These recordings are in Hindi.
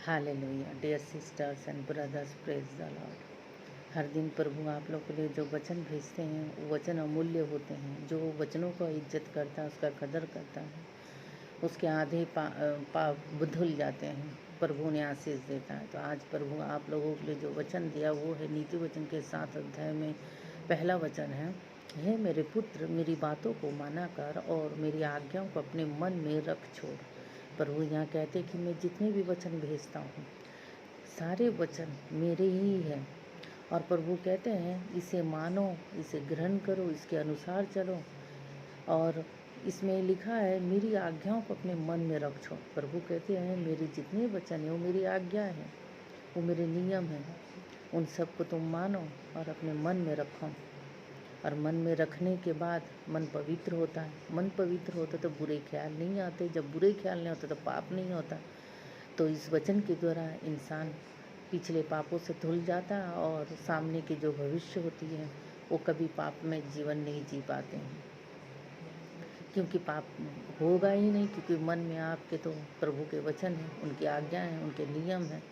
Hallelujah dear sisters and brothers, praise the lord. हर दिन प्रभु आप लोग के लिए जो वचन भेजते हैं वो वचन अमूल्य होते हैं। जो वचनों का इज्जत करता है, उसका कदर करता है, उसके आधे पाप धुल जाते हैं। प्रभु ने आशीष देता है। तो आज प्रभु आप लोगों के लिए जो वचन दिया वो है नीति वचन के 7 अध्याय में पहला वचन है, हे मेरे पुत्र, मेरी बातों को माना कर और मेरी आज्ञाओं को अपने मन में रख छोड़। प्रभु यहाँ कहते कि मैं जितने भी वचन भेजता हूँ सारे वचन मेरे ही हैं। और प्रभु कहते हैं इसे मानो, इसे ग्रहण करो, इसके अनुसार चलो। और इसमें लिखा है मेरी आज्ञाओं को अपने मन में रख छोड़। प्रभु कहते हैं मेरे जितने वचन हैं वो मेरी आज्ञा है, वो मेरे नियम हैं, उन सबको तुम मानो और अपने मन में रखो। और मन में रखने के बाद मन पवित्र होता है। मन पवित्र होता तो बुरे ख्याल नहीं आते। जब बुरे ख्याल नहीं होते तो पाप नहीं होता। तो इस वचन के द्वारा इंसान पिछले पापों से धुल जाता है और सामने की जो भविष्य होती है वो कभी पाप में जीवन नहीं जी पाते हैं, क्योंकि पाप होगा ही नहीं। क्योंकि मन में आपके तो प्रभु के वचन हैं, उनकी आज्ञा हैं, उनके नियम हैं।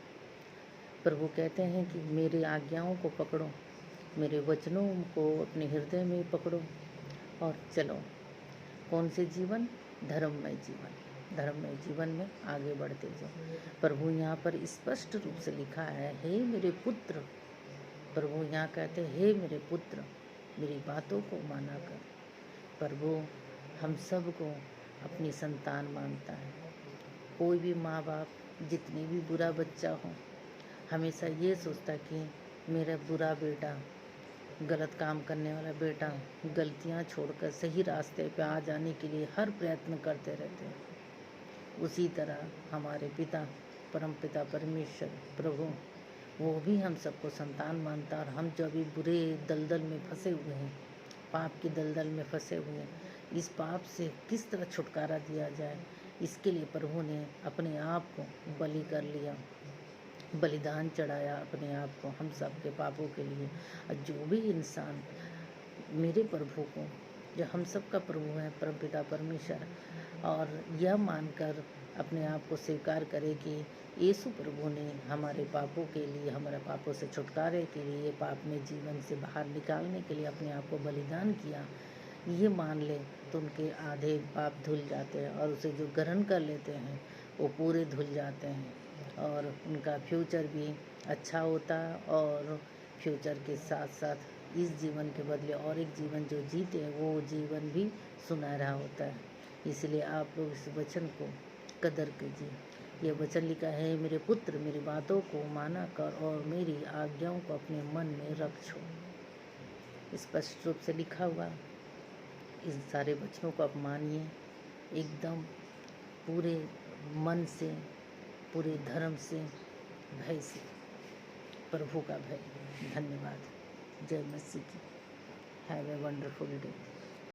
प्रभु कहते हैं कि मेरी आज्ञाओं को पकड़ो, मेरे वचनों को अपने हृदय में पकड़ो और चलो। कौन से जीवन? धर्ममय जीवन। धर्ममय जीवन में आगे बढ़ते जाओ। प्रभु यहाँ पर स्पष्ट रूप से लिखा है, हे मेरे पुत्र। प्रभु यहाँ कहते हैं, हे मेरे पुत्र, मेरी बातों को माना कर। प्रभु हम सब को अपनी संतान मानता है। कोई भी माँ बाप जितनी भी बुरा बच्चा हो, हमेशा ये सोचता कि मेरा बुरा बेटा, गलत काम करने वाला बेटा गलतियां छोड़कर सही रास्ते पे आ जाने के लिए हर प्रयत्न करते रहते हैं। उसी तरह हमारे पिता, परम पिता परमेश्वर प्रभु, वो भी हम सबको संतान मानता। और हम जो अभी बुरे दलदल में फंसे हुए हैं, पाप की दलदल में फंसे हुए हैं, इस पाप से किस तरह छुटकारा दिया जाए, इसके लिए प्रभु ने अपने आप को बलि कर लिया, बलिदान चढ़ाया अपने आप को हम सब के पापों के लिए। और जो भी इंसान मेरे प्रभु को, जो हम सब का प्रभु है परमपिता परमेश्वर, और यह मानकर अपने आप को स्वीकार करे कि यीशु प्रभु ने हमारे पापों के लिए, हमारे पापों से छुटकारे के लिए, पाप में जीवन से बाहर निकालने के लिए अपने आप को बलिदान किया, ये मान ले तो उनके आधे पाप धुल जाते हैं। और उसे जो ग्रहण कर लेते हैं वो पूरे धुल जाते हैं और उनका फ्यूचर भी अच्छा होता है। और फ्यूचर के साथ साथ इस जीवन के बदले और एक जीवन जो जीते हैं वो जीवन भी सुनहरा होता है। इसलिए आप लोग इस वचन को कदर कीजिए। यह वचन लिखा है, मेरे पुत्र, मेरी बातों को माना कर और मेरी आज्ञाओं को अपने मन में रख छोड़। स्पष्ट रूप से लिखा हुआ, इन सारे वचनों को आप मानिए एकदम पूरे मन से, पूरे धर्म से, भय से, प्रभु का भय। धन्यवाद। जय मसीह की। Have a wonderful day.